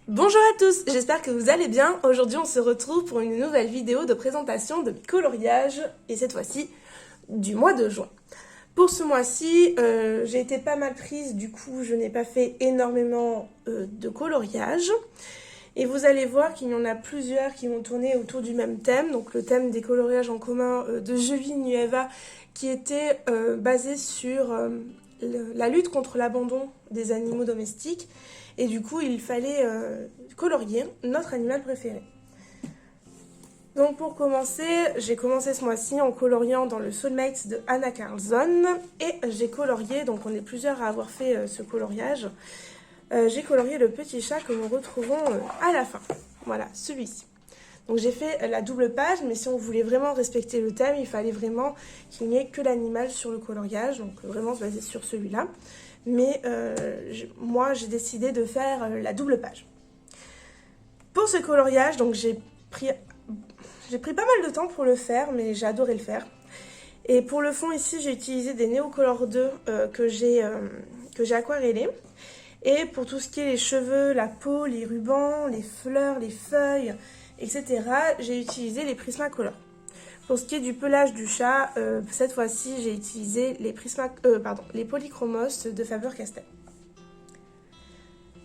Bonjour à tous, j'espère que vous allez bien. Aujourd'hui on se retrouve pour une nouvelle vidéo de présentation de mes coloriages et cette fois-ci du mois de juin. Pour ce mois-ci, j'ai été pas mal prise, du coup je n'ai pas fait énormément de coloriage. Et vous allez voir qu'il y en a plusieurs qui vont tourner autour du même thème, donc le thème des coloriages en commun de Julie Nueva qui était basé sur la lutte contre l'abandon des animaux domestiques. Et du coup, il fallait colorier notre animal préféré. Donc pour commencer, j'ai commencé ce mois-ci en coloriant dans le Soulmates de Anna Carlson. Et j'ai colorié, donc on est plusieurs à avoir fait ce coloriage. J'ai colorié le petit chat que nous retrouvons à la fin. Voilà, celui-ci. Donc j'ai fait la double page, mais si on voulait vraiment respecter le thème, il fallait vraiment qu'il n'y ait que l'animal sur le coloriage. Donc vraiment se baser sur celui-là. Mais moi, j'ai décidé de faire la double page. Pour ce coloriage, donc j'ai pris pas mal de temps pour le faire, mais j'ai adoré le faire. Et pour le fond, ici, j'ai utilisé des Neocolor 2 que j'ai aquarellés. Et pour tout ce qui est les cheveux, la peau, les rubans, les fleurs, les feuilles, etc., j'ai utilisé les Prismacolor. Pour ce qui est du pelage du chat, cette fois-ci, j'ai utilisé les Polychromos de Faber-Castell.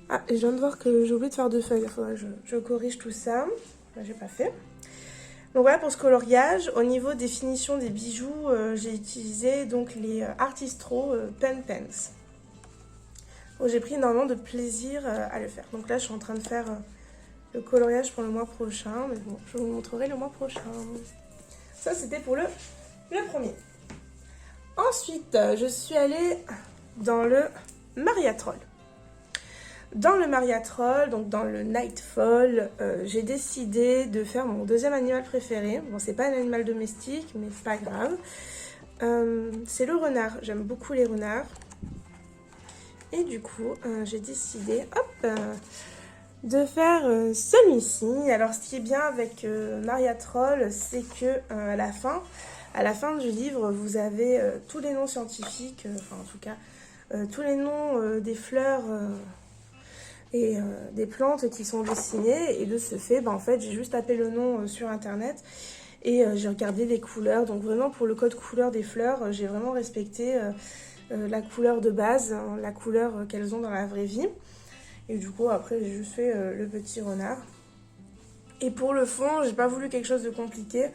Ah, et je viens de voir que j'ai oublié de faire deux feuilles. Il faudrait que je corrige tout ça. Là, j'ai pas fait. Donc voilà pour ce coloriage. Au niveau des finitions des bijoux, j'ai utilisé donc les Artistro Pen Pens. Donc, j'ai pris énormément de plaisir à le faire. Donc là, je suis en train de faire le coloriage pour le mois prochain. Mais bon, je vous montrerai le mois prochain. Ça, c'était pour le premier. Ensuite, je suis allée dans le Mariatroll. Dans le Mariatroll, donc dans le Nightfall, j'ai décidé de faire mon deuxième animal préféré. Bon, c'est pas un animal domestique, mais c'est pas grave. C'est le renard. J'aime beaucoup les renards. Et du coup, j'ai décidé, de faire celui-ci. Alors, ce qui est bien avec Mariatroll, c'est que à la fin du livre, vous avez tous les noms scientifiques, enfin en tout cas, tous les noms des fleurs et des plantes qui sont dessinées. Et de ce fait, en fait, j'ai juste tapé le nom sur internet et j'ai regardé les couleurs. Donc vraiment, pour le code couleur des fleurs, j'ai vraiment respecté la couleur de base, hein, la couleur qu'elles ont dans la vraie vie. Et du coup, après, j'ai juste fait le petit renard. Et pour le fond, j'ai pas voulu quelque chose de compliqué.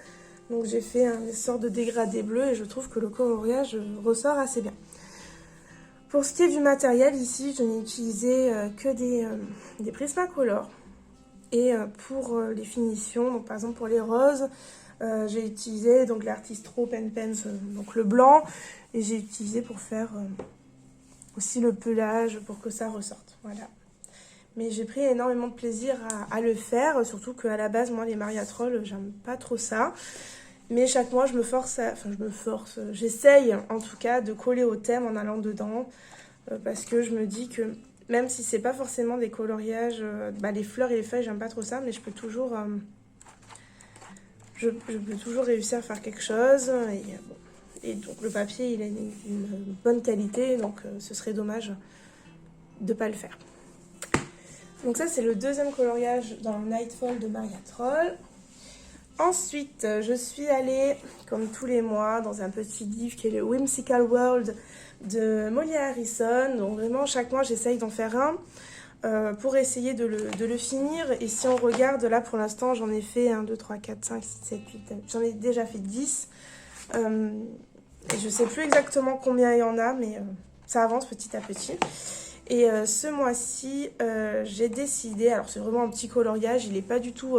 Donc j'ai fait une sorte de dégradé bleu et je trouve que le coloriage ressort assez bien. Pour ce qui est du matériel, ici, je n'ai utilisé que des Prismacolor. Et pour les finitions, donc par exemple pour les roses, j'ai utilisé donc l'Artistro Pen Pens, donc le blanc. Et j'ai utilisé pour faire aussi le pelage pour que ça ressorte. Voilà. Mais j'ai pris énormément de plaisir à le faire, surtout qu'à la base, moi, les Mariatroll, j'aime pas trop ça. Mais chaque mois, j'essaye en tout cas de coller au thème en allant dedans, parce que je me dis que même si c'est pas forcément des coloriages, les fleurs et les feuilles, j'aime pas trop ça, mais je peux toujours, réussir à faire quelque chose. Et donc le papier, il a une bonne qualité, donc ce serait dommage de pas le faire. Donc ça, c'est le deuxième coloriage dans le Nightfall de Mariatroll. Ensuite, je suis allée, comme tous les mois, dans un petit livre qui est le Whimsical World de Molly Harrison. Donc vraiment, chaque mois, j'essaye d'en faire un pour essayer de le finir. Et si on regarde, là, pour l'instant, j'en ai fait 1, 2, 3, 4, 5, 6, 7, 8... J'en ai déjà fait 10. Et je sais plus exactement combien il y en a, mais ça avance petit à petit. Et ce mois-ci, j'ai décidé, alors c'est vraiment un petit coloriage, il n'est pas du tout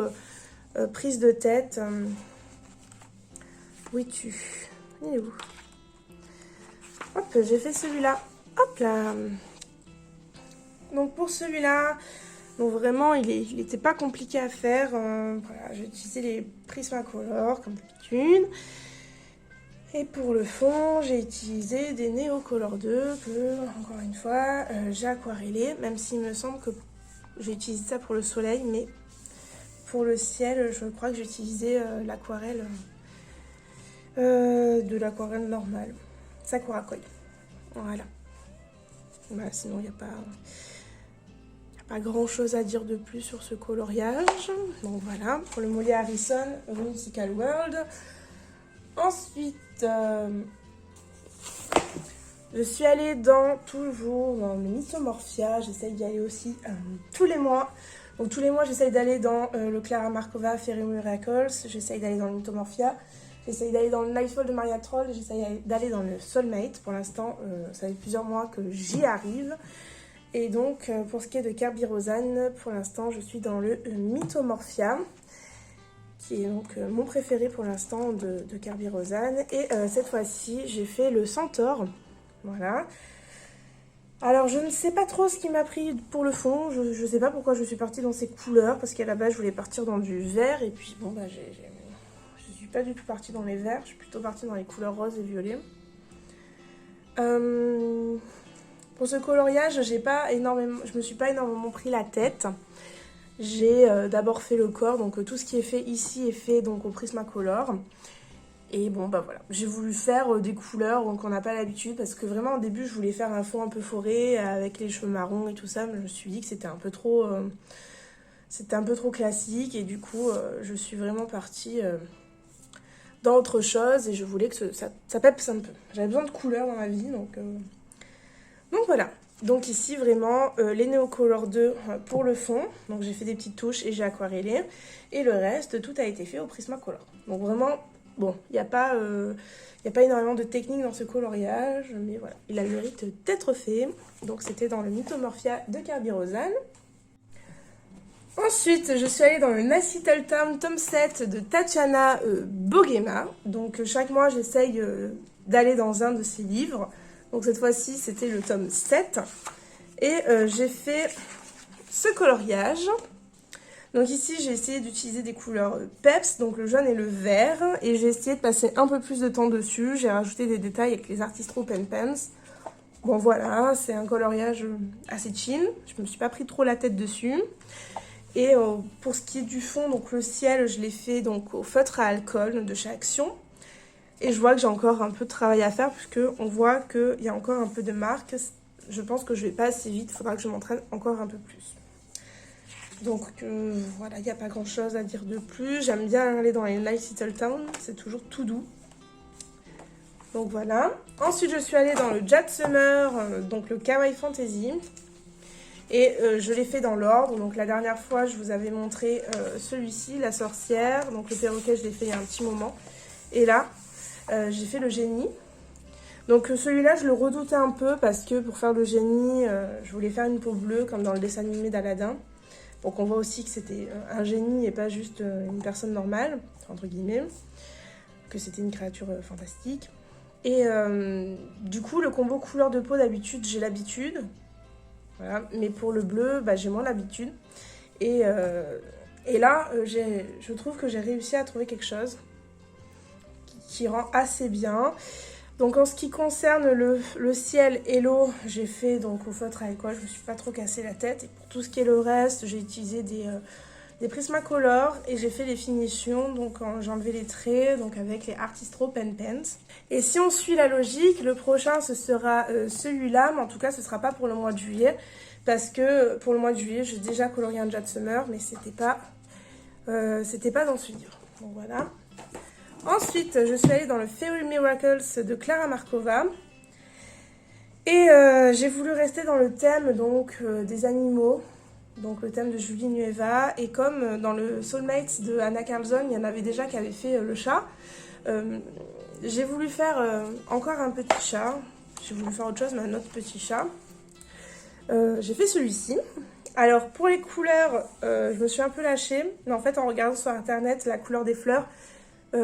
prise de tête. Où es-tu? Il est où? Hop, j'ai fait celui-là. Hop là. Donc pour celui-là, donc vraiment, il n'était pas compliqué à faire. Voilà, j'ai utilisé les Prismacolor comme d'habitude. Et pour le fond, j'ai utilisé des Neocolor 2 que, encore une fois, j'ai aquarellé, même s'il me semble que j'ai utilisé ça pour le soleil, mais pour le ciel, je crois que j'ai utilisé l'aquarelle de l'aquarelle normale, Sakura Koi. Voilà. Sinon, il n'y a Pas grand chose à dire de plus sur ce coloriage. Donc voilà, pour le Molly Harrison Whimsical World. Ensuite, je suis allée toujours dans le Mythomorphia. J'essaye d'y aller aussi tous les mois. Donc tous les mois, j'essaye d'aller dans le Clara Markova Fairy Miracles. J'essaye d'aller dans le Mythomorphia. J'essaye d'aller dans le Nightfall de Maria Troll. J'essaye d'aller dans le Soulmate. Pour l'instant, ça fait plusieurs mois que j'y arrive. Et donc, pour ce qui est de Kerby Rosanne, pour l'instant, je suis dans le Mythomorphia, qui est donc mon préféré pour l'instant de Kerby Rosanne. Et cette fois-ci, j'ai fait le Centaure. Voilà. Alors, je ne sais pas trop ce qui m'a pris pour le fond. Je ne sais pas pourquoi je suis partie dans ces couleurs, parce qu'à la base, je voulais partir dans du vert. Et puis, bon, bah, je ne suis pas du tout partie dans les verts. Je suis plutôt partie dans les couleurs roses et violets. Pour ce coloriage, je me suis pas énormément pris la tête. J'ai d'abord fait le corps, donc tout ce qui est fait ici est fait donc au Prismacolor. Et bon bah voilà, j'ai voulu faire des couleurs qu'on n'a pas l'habitude parce que vraiment au début je voulais faire un fond un peu forêt avec les cheveux marrons et tout ça, mais je me suis dit que c'était un peu trop classique et du coup je suis vraiment partie dans autre chose et je voulais que ça peps un peu. J'avais besoin de couleurs dans ma vie donc voilà, donc ici vraiment les Neocolor 2 pour le fond, donc j'ai fait des petites touches et j'ai aquarellé, et le reste tout a été fait au Prismacolor. Donc vraiment, bon, il n'y a pas énormément de technique dans ce coloriage, mais voilà, il a le mérite d'être fait. Donc c'était dans le Mythomorphia de Kerby Rosanne. Ensuite, je suis allée dans le Nice Little Town tome 7 de Tatiana Bogema. Donc chaque mois, j'essaye d'aller dans un de ses livres. Donc cette fois-ci, c'était le tome 7. Et j'ai fait ce coloriage. Donc ici, j'ai essayé d'utiliser des couleurs peps, donc le jaune et le vert. Et j'ai essayé de passer un peu plus de temps dessus. J'ai rajouté des détails avec les Artistro Pen Pens. Bon voilà, c'est un coloriage assez chill. Je me suis pas pris trop la tête dessus. Et pour ce qui est du fond, donc le ciel, je l'ai fait donc au feutre à alcool de chez Action. Et je vois que j'ai encore un peu de travail à faire puisqu'on voit qu'il y a encore un peu de marque. Je pense que je vais pas assez vite, il faudra que je m'entraîne encore un peu plus. Donc voilà, il n'y a pas grand chose à dire de plus. J'aime bien aller dans les Nice Little Town, c'est toujours tout doux. Donc voilà. Ensuite, je suis allée dans le Jade Summer, donc le Kawaii Fantasy. Et je l'ai fait dans l'ordre. Donc la dernière fois, je vous avais montré celui-ci, la sorcière. Donc le perroquet, je l'ai fait il y a un petit moment. Et là, j'ai fait le génie. Donc celui-là, je le redoutais un peu parce que pour faire le génie, je voulais faire une peau bleue comme dans le dessin animé d'Aladin. Pour qu'on voit aussi que c'était un génie et pas juste une personne normale, entre guillemets. Que c'était une créature fantastique. Et du coup, le combo couleur de peau, d'habitude, j'ai l'habitude. Voilà. Mais pour le bleu, bah, j'ai moins l'habitude. Et là, je trouve que j'ai réussi à trouver quelque chose qui rend assez bien. Donc en ce qui concerne le ciel et l'eau, j'ai fait donc au feutre à alcool, je me suis pas trop cassé la tête. Et pour tout ce qui est le reste, j'ai utilisé des Prismacolor et j'ai fait les finitions, donc j'ai enlevé les traits donc avec les Artistro Pen Pens. Et si on suit la logique, le prochain ce sera celui-là, mais en tout cas ce sera pas pour le mois de juillet, parce que pour le mois de juillet j'ai déjà colorié un Jade Summer, mais c'était pas dans ce livre. Donc voilà. Ensuite, je suis allée dans le Fairy Miracles de Clara Markova. Et j'ai voulu rester dans le thème donc, des animaux, donc le thème de Julie Nueva. Et comme dans le Soulmates de Anna Carlson, il y en avait déjà qui avaient fait le chat, j'ai voulu faire encore un petit chat. J'ai voulu faire autre chose, mais un autre petit chat. J'ai fait celui-ci. Alors pour les couleurs, je me suis un peu lâchée. Mais en fait, en regardant sur internet la couleur des fleurs,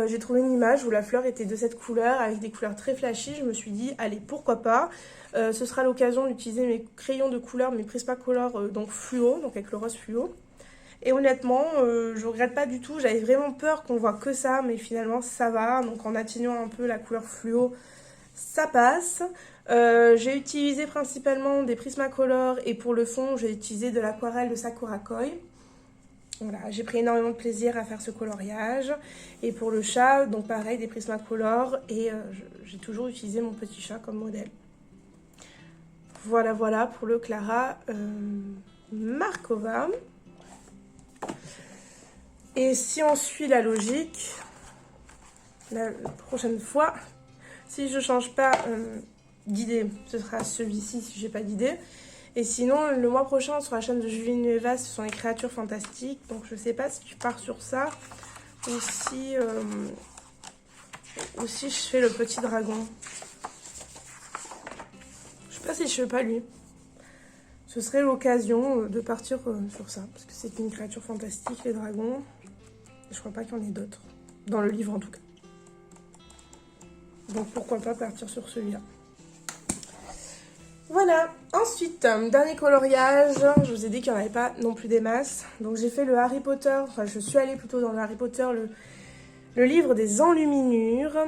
j'ai trouvé une image où la fleur était de cette couleur avec des couleurs très flashy. Je me suis dit, allez, pourquoi pas. Ce sera l'occasion d'utiliser mes crayons de couleur, mes Prismacolor donc fluo, donc avec le rose fluo. Et honnêtement, je regrette pas du tout. J'avais vraiment peur qu'on voit que ça, mais finalement ça va. Donc en atténuant un peu la couleur fluo, ça passe. J'ai utilisé principalement des Prismacolor et pour le fond, j'ai utilisé de l'aquarelle de Sakura Koi. Voilà, j'ai pris énormément de plaisir à faire ce coloriage. Et pour le chat, donc pareil, des Prismacolor. Et j'ai toujours utilisé mon petit chat comme modèle. Voilà pour le Clara Markova. Et si on suit la logique, la prochaine fois, si je change pas d'idée, ce sera celui-ci si j'ai pas d'idée. Et sinon, le mois prochain, sur la chaîne de Julie Nueva, ce sont les créatures fantastiques. Donc je sais pas si je pars sur ça ou si je fais le petit dragon. Je sais pas si je fais pas lui. Ce serait l'occasion de partir sur ça. Parce que c'est une créature fantastique, les dragons. Et je crois pas qu'il y en ait d'autres. Dans le livre en tout cas. Donc pourquoi pas partir sur celui-là. Voilà. Ensuite, dernier coloriage. Je vous ai dit qu'il n'y en avait pas non plus des masses. Donc j'ai fait le Harry Potter. Enfin, je suis allée plutôt dans le Harry Potter, le livre des enluminures.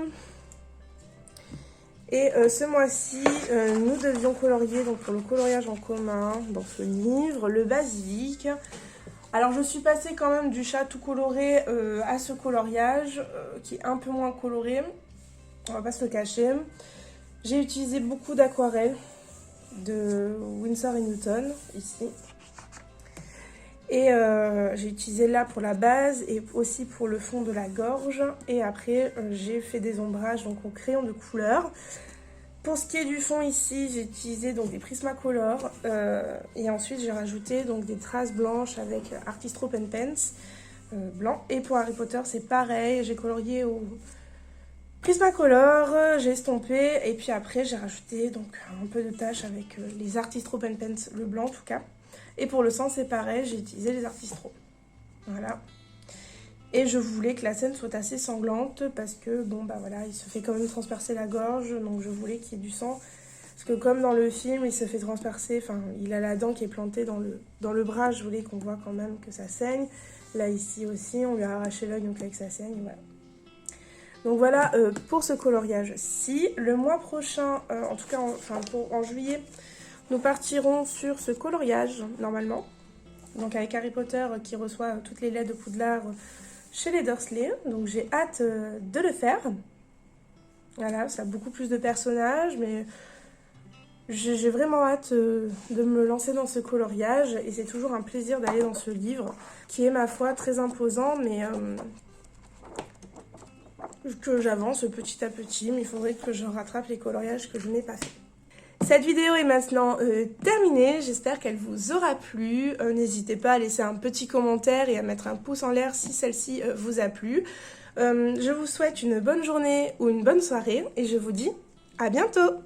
Et ce mois-ci, nous devions colorier, donc pour le coloriage en commun, dans ce livre, le basilic. Alors je suis passée quand même du chat tout coloré à ce coloriage, qui est un peu moins coloré, on va pas se le cacher. J'ai utilisé beaucoup d'aquarelles de Winsor & Newton, ici. Et j'ai utilisé là pour la base et aussi pour le fond de la gorge. Et après, j'ai fait des ombrages donc au crayon de couleur. Pour ce qui est du fond ici, j'ai utilisé donc des Prismacolor. Et ensuite, j'ai rajouté donc des traces blanches avec Artistro Pen Pens blanc. Et pour Harry Potter, c'est pareil. J'ai colorié au Prismacolor, j'ai estompé. Et puis après, j'ai rajouté donc un peu de taches avec les Artistro Pen Pens, le blanc en tout cas. Et pour le sang, c'est pareil, j'ai utilisé les Artistro. Voilà. Et je voulais que la scène soit assez sanglante parce que, bon, bah voilà, il se fait quand même transpercer la gorge. Donc je voulais qu'il y ait du sang. Parce que comme dans le film, il se fait transpercer, enfin, il a la dent qui est plantée dans le bras. Je voulais qu'on voit quand même que ça saigne. Là, ici aussi, on lui a arraché l'œil, donc là, que ça saigne, voilà. Donc voilà pour ce coloriage-ci. Le mois prochain, en tout cas, en juillet... Nous partirons sur ce coloriage, normalement. Donc avec Harry Potter qui reçoit toutes les lettres de Poudlard chez les Dursley. Donc j'ai hâte de le faire. Voilà, ça a beaucoup plus de personnages, mais j'ai vraiment hâte de me lancer dans ce coloriage. Et c'est toujours un plaisir d'aller dans ce livre, qui est ma foi très imposant, mais que j'avance petit à petit. Mais il faudrait que je rattrape les coloriages que je n'ai pas fait. Cette vidéo est maintenant terminée, j'espère qu'elle vous aura plu. N'hésitez pas à laisser un petit commentaire et à mettre un pouce en l'air si celle-ci vous a plu. Je vous souhaite une bonne journée ou une bonne soirée et je vous dis à bientôt!